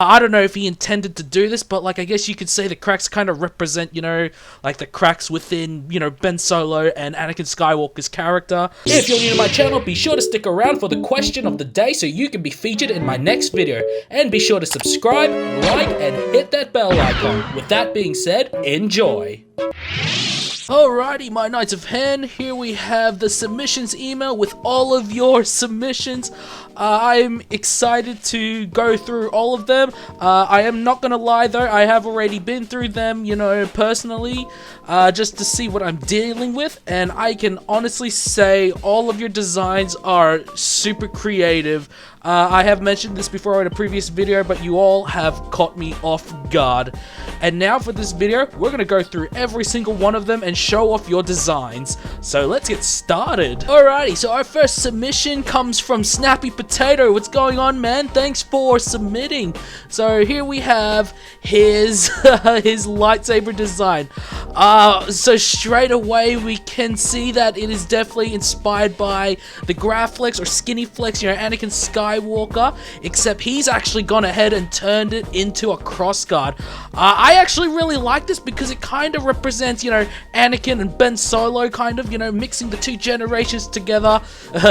I don't know if he intended to do this, but like I guess you could say the cracks kind of represent, like the cracks within, Ben Solo and Anakin Skywalker's character. If you're new to my channel, be sure to stick around for the question of the day so you can be featured in my next video. And be sure to subscribe, like, and hit that bell icon. With that being said, enjoy! Alrighty, my Knights of Hen, here we have the submissions email with all of your submissions. I'm excited to go through all of them. I am not gonna lie though, I have already been through them, personally, just to see what I'm dealing with, and I can honestly say all of your designs are super creative. I have mentioned this before in a previous video, but you all have caught me off guard. And now for this video, we're going to go through every single one of them and show off your designs. So let's get started. Alrighty, so our first submission comes from Snappy Potato. What's going on, man? Thanks for submitting. So here we have his his lightsaber design. So straight away we can see that it is definitely inspired by the Graflex or Skinny Flex, Anakin Skywalker, except he's actually gone ahead and turned it into a crossguard. I actually really like this because it kind of represents, Anakin and Ben Solo, kind of, mixing the two generations together.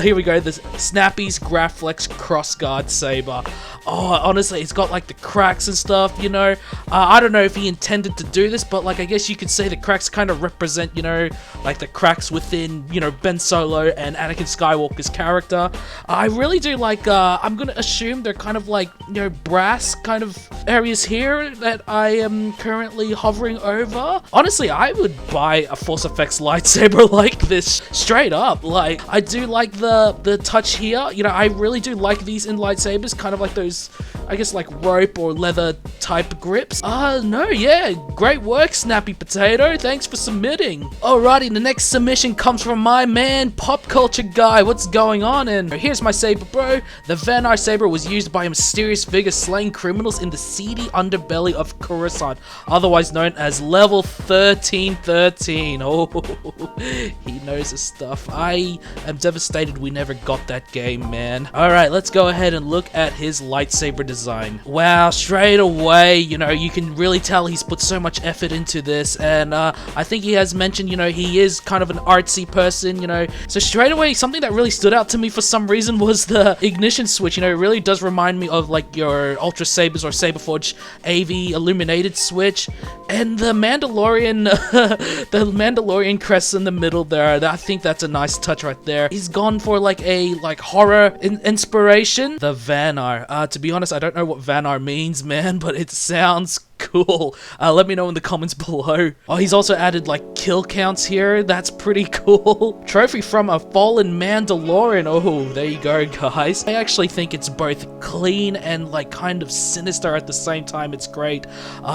Here we go, the Snappy's Graflex crossguard saber. Oh, honestly, it's got like the cracks and stuff, I don't know if he intended to do this, but like I guess you could say the cracks kind of represent, like the cracks within, Ben Solo and Anakin Skywalker's character. I really do like, I'm gonna assume they're kind of like, brass kind of areas here that I am currently hovering over. Honestly, I would buy a Force Effects lightsaber like this straight up. Like, I do like the touch here. I really do like these in lightsabers, kind of like those, I guess, like rope or leather type grips. No, yeah, great work, Snappy Potato. Thanks for submitting. Alrighty, the next submission comes from my man, Pop Culture Guy. What's going on? And here's my saber, bro. The Vanar saber was used by a mysterious figure slaying criminals in the seedy underbelly of Coruscant, otherwise known as Level 1313. Oh, he knows his stuff. I am devastated we never got that game, man. Alright, let's go ahead and look at his lightsaber design. Wow, straight away, you can really tell he's put so much effort into this, and I think he has mentioned, he is kind of an artsy person, so straight away, something that really stood out to me for some reason was the ignition switch. It really does remind me of like your Ultra Sabers or Saberforge AV illuminated switch, and the Mandalorian the Mandalorian crest in the middle there. I think that's a nice touch right there. He's gone for like a horror inspiration. The Vanar. To be honest, I don't know what Vanar means, man, but it sounds cool. Let me know in the comments below. Oh, he's also added like kill counts here. That's pretty cool. Trophy from a fallen Mandalorian. Oh, there you go, guys. I actually think it's both clean and like kind of sinister at the same time. It's great.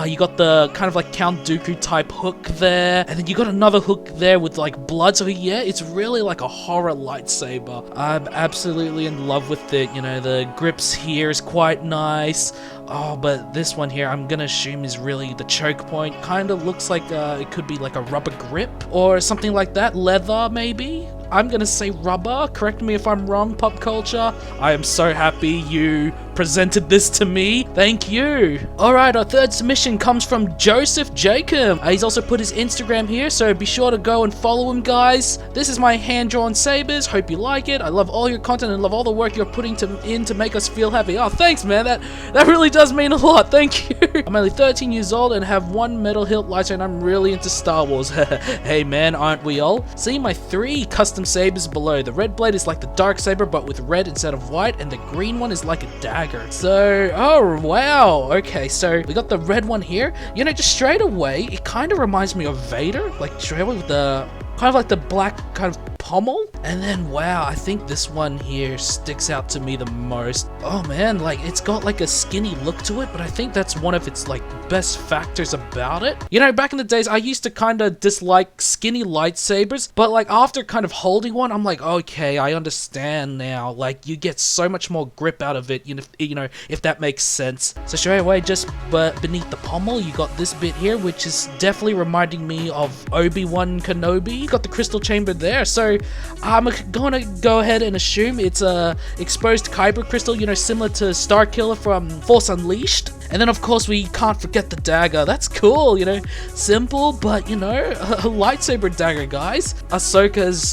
You got the kind of like Count Dooku type hook there, and then you got another hook there with like blood. So yeah, it's really like a horror lightsaber. I'm absolutely in love with it. The grips here is quite nice. Oh, but this one here, I'm gonna assume is really the choke point. Kind of looks like it could be like a rubber grip or something like that. Leather, maybe? I'm gonna say rubber. Correct me if I'm wrong, Pop Culture. I am so happy you presented this to me. Thank you. Alright, our third submission comes from Joseph Jacob. He's also put his Instagram here, so be sure to go and follow him, guys. This is my hand-drawn sabers. Hope you like it. I love all your content and love all the work you're putting in to make us feel happy. Oh, thanks, man. That really does mean a lot. Thank you. I'm only 13 years old and have one metal hilt lightsaber, and I'm really into Star Wars. Hey, man, aren't we all? See my 3 custom sabers below. The red blade is like the dark saber, but with red instead of white, and the green one is like a dagger. So, oh wow, okay, so we got the red one here. Just straight away, it kind of reminds me of Vader, like straight away with the kind of like the black kind of pommel. And then wow, I think this one here sticks out to me the most. Oh man, like it's got like a skinny look to it, but I think that's one of its like best factors about it. Back in the days I used to kind of dislike skinny lightsabers, but like after kind of holding one, I'm like, okay, I understand now. Like you get so much more grip out of it, if that makes sense. So straight away, just beneath the pommel, you got this bit here, which is definitely reminding me of Obi-Wan Kenobi. Got the crystal chamber there, so I'm gonna go ahead and assume it's a exposed kyber crystal, similar to Starkiller from Force Unleashed. And then of course we can't forget the dagger. That's cool, you know, simple, but you know, a lightsaber dagger, guys. Ahsoka's,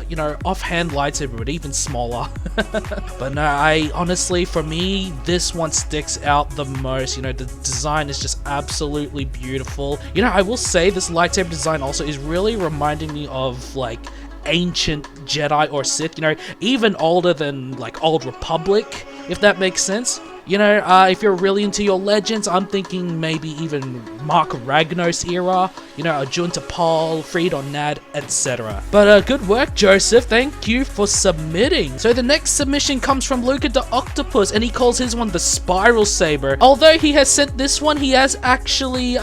you know, offhand lightsaber, but even smaller. But no, I honestly, for me, this one sticks out the most. You know, the design is just absolutely beautiful. You know, I will say this lightsaber design also is really reminding me of like ancient Jedi or Sith, you know, even older than like Old Republic, if that makes sense. You know, if you're really into your legends, I'm thinking maybe even Mark Ragnos era, you know, Junta Paul, Freedon Nad, etc. But good work, Joseph. Thank you for submitting. So the next submission comes from Luka The Octopus, and he calls his one the Spiral Saber. Although he has sent this one, he has actually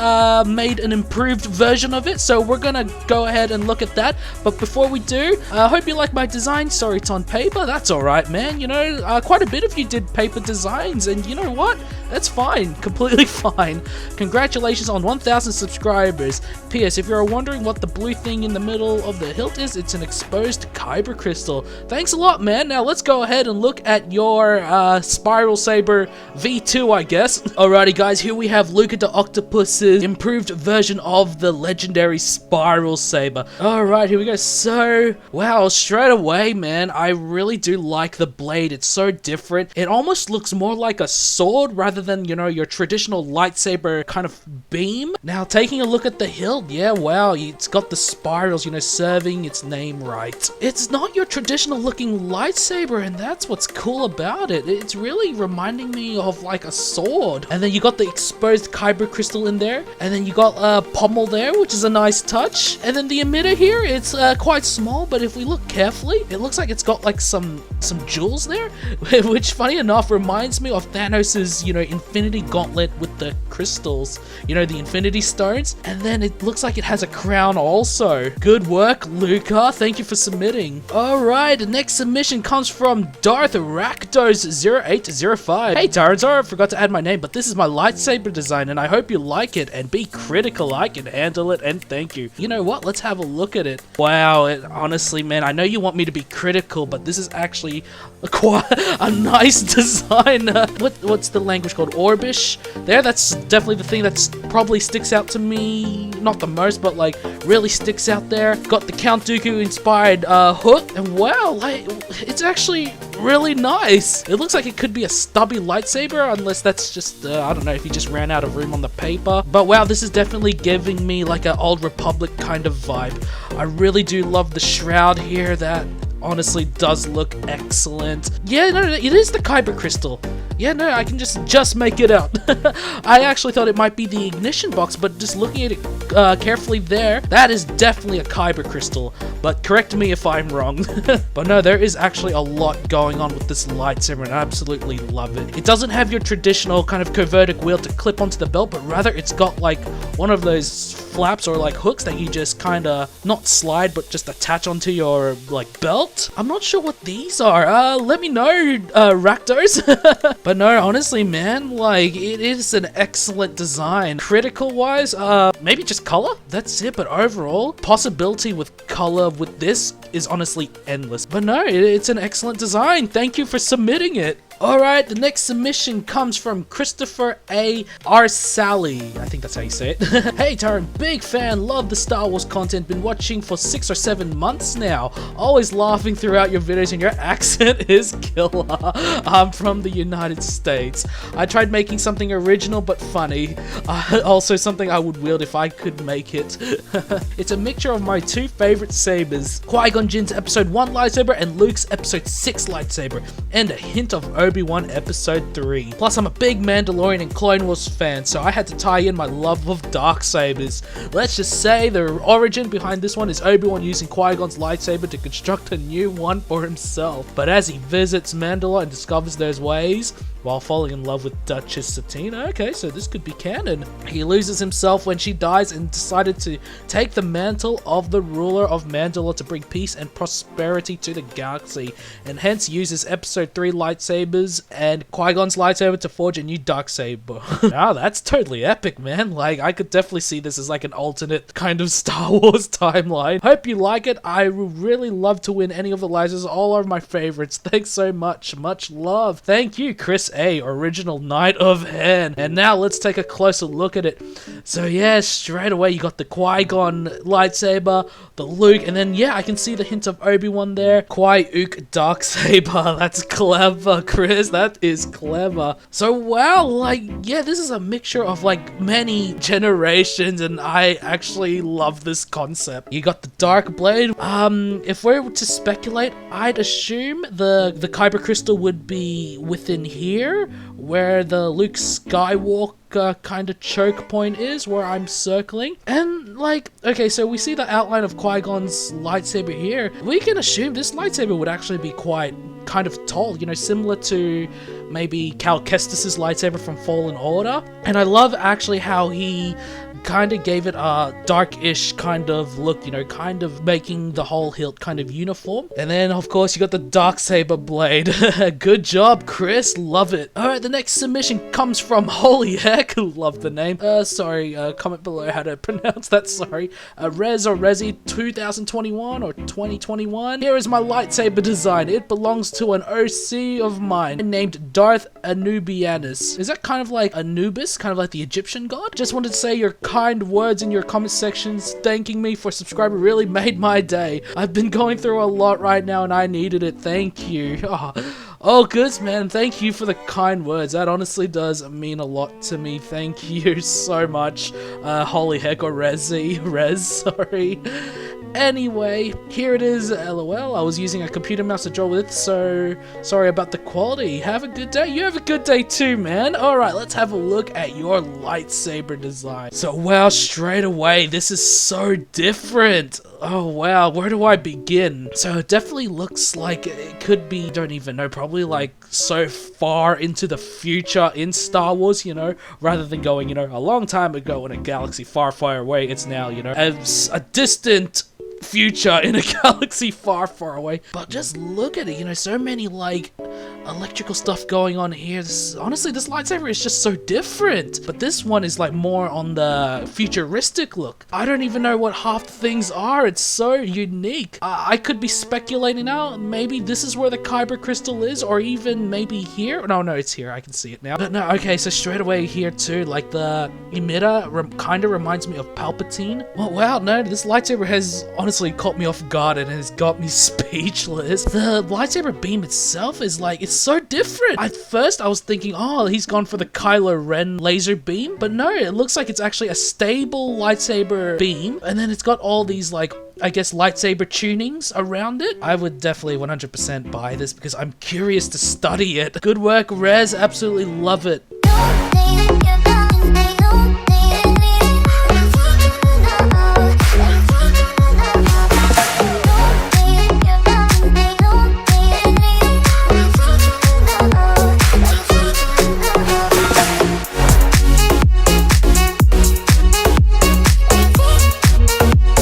made an improved version of it, so we're gonna go ahead and look at that. But before we do, I hope you like my design. Sorry, it's on paper. That's alright, man. You know, quite a bit of you did paper designs, and you know what? That's fine. Completely fine. Congratulations on 1,000 subscribers. P.S. If you're wondering what the blue thing in the middle of the hilt is, it's an exposed kyber crystal. Thanks a lot, man. Now let's go ahead and look at your Spiral Saber V2, I guess. Alrighty, guys. Here we have Luka The Octopus's improved version of the legendary Spiral Saber. Alright, here we go. So, wow, straight away, man, I really do like the blade. It's so different. It almost looks more like a sword rather than, you know, your traditional lightsaber kind of beam. Now, taking a look at the hilt, yeah, wow, it's got the spirals, you know, serving its name right. It's not your traditional looking lightsaber, and that's what's cool about it. It's really reminding me of like a sword. And then you got the exposed kyber crystal in there, and then you got a pommel there, which is a nice touch. And then the emitter here, it's quite small, but if we look carefully, it looks like it's got like some jewels there, which funny enough reminds me of Thanos's, you know, Infinity Gauntlet with the crystals, you know, the Infinity Stones. And then it looks like it has a crown also. Good work, Luka. Thank you for submitting. Alright, the next submission comes from Darth Rakdos0805. Hey, Tyron, sorry I forgot to add my name, but this is my lightsaber design, and I hope you like it, and be critical. I can handle it, and thank you. You know what? Let's have a look at it. Wow, honestly, man, I know you want me to be critical, but this is actually quite a nice design. What's the language called? Orbish? There, that's definitely the thing that's probably sticks out to me, not the most, but like really sticks out there. Got the Count Dooku inspired hook, and wow, like it's actually really nice. It looks like it could be a stubby lightsaber, unless that's just I don't know, if you just ran out of room on the paper. But wow, this is definitely giving me like an Old Republic kind of vibe. I really do love the shroud here. That honestly does look excellent. Yeah, no, it is the kyber crystal. Yeah, no, I can just make it out. I actually thought it might be the ignition box, but just looking at it carefully there, that is definitely a kyber crystal. But correct me if I'm wrong. But no, there is actually a lot going on with this lightsaber, and I absolutely love it. It doesn't have your traditional kind of curvatic wheel to clip onto the belt, but rather it's got like one of those flaps or like hooks that you just kind of not slide, but just attach onto your like belt. I'm not sure what these are. Let me know, Rakdos. But no, honestly, man, like, it is an excellent design. Critical-wise, maybe just color? That's it, but overall, possibility with color with this is honestly endless. But no, it's an excellent design. Thank you for submitting it. Alright, the next submission comes from Christopher A. Arsali. I think that's how you say it. Hey Tyron, big fan, love the Star Wars content, been watching for 6 or 7 months now. Always laughing throughout your videos, and your accent is killer. I'm from the United States. I tried making something original but funny. Also something I would wield if I could make it. It's a mixture of my 2 favorite sabers, Qui-Gon Jinn's episode 1 lightsaber and Luke's episode 6 lightsaber, and a hint of Obi-Wan episode 3. Plus, I'm a big Mandalorian and Clone Wars fan, so I had to tie in my love of Darksabers. Let's just say the origin behind this one is Obi-Wan using Qui-Gon's lightsaber to construct a new one for himself. But as he visits Mandalore and discovers those ways, while falling in love with Duchess Satine, okay, so this could be canon. He loses himself when she dies and decided to take the mantle of the ruler of Mandalore to bring peace and prosperity to the galaxy, and hence uses episode 3 lightsabers lightsabers and Qui-Gon's lightsaber to forge a new Darksaber. Wow, that's totally epic, man. Like, I could definitely see this as like an alternate kind of Star Wars timeline. Hope you like it. I would really love to win any of the lightsabers. All are my favorites. Thanks so much. Much love. Thank you, Chris A, original Knight of Hen. And now let's take a closer look at it. So yeah, straight away you got the Qui-Gon lightsaber, the Luke, and then yeah, I can see the hint of Obi-Wan there. Qui-Ook Darksaber. That's clever, Chris. That is clever. So wow, like, yeah, this is a mixture of like many generations, and I actually love this concept. You got the Dark Blade. If we were to speculate, I'd assume the Kyber crystal would be within here, where the Luke Skywalker kind of choke point is, where I'm circling. And like, okay, so we see the outline of Qui-Gon's lightsaber here. We can assume this lightsaber would actually be quite kind of tall, you know, similar to maybe Cal Kestis's lightsaber from Fallen Order. And I love actually how he kind of gave it a dark-ish kind of look, you know, kind of making the whole hilt kind of uniform. And then, of course, you got the Darksaber blade. Good job, Chris. Love it. Alright, the next submission comes from Holy Heck. Love the name. Sorry, comment below how to pronounce that, sorry. Rez or Rezi 2021 or 2021. Here is my lightsaber design. It belongs to an OC of mine named Darth Anubianus. Is that kind of like Anubis? Kind of like the Egyptian god? Just wanted to say your kind words in your comment sections thanking me for subscribing really made my day. I've been going through a lot right now and I needed it. Thank you. Oh, good, man. Thank you for the kind words. That honestly does mean a lot to me. Thank you so much. Holy heck, or Rez, sorry. Anyway, here it is, lol. I was using a computer mouse to draw with, so sorry about the quality. Have a good day. You have a good day too, man. Alright, let's have a look at your lightsaber design. So, wow, straight away, this is so different. Oh wow, where do I begin? So it definitely looks like it could be, don't even know, probably like so far into the future in Star Wars, you know, rather than going, you know, a long time ago in a galaxy far, far away. It's now, you know, as a distant future in a galaxy far, far away. But just look at it, you know, so many like electrical stuff going on here. Honestly, this lightsaber is just so different. But this one is like more on the futuristic look. I don't even know what half the things are. It's so unique. I could be speculating now. Maybe this is where the Kyber crystal is, or even maybe here. No, it's here. I can see it now. But no, okay, so straight away here too, like the emitter kind of reminds me of Palpatine. Well, wow, no, this lightsaber has honestly caught me off guard and has got me speechless. The lightsaber beam itself is like, it's so different. At first I was thinking, oh, he's gone for the Kylo Ren laser beam, but no, it looks like it's actually a stable lightsaber beam, and then it's got all these like, I guess, lightsaber tunings around it. I would definitely 100% buy this because I'm curious to study it. Good work, Rez. Absolutely love it.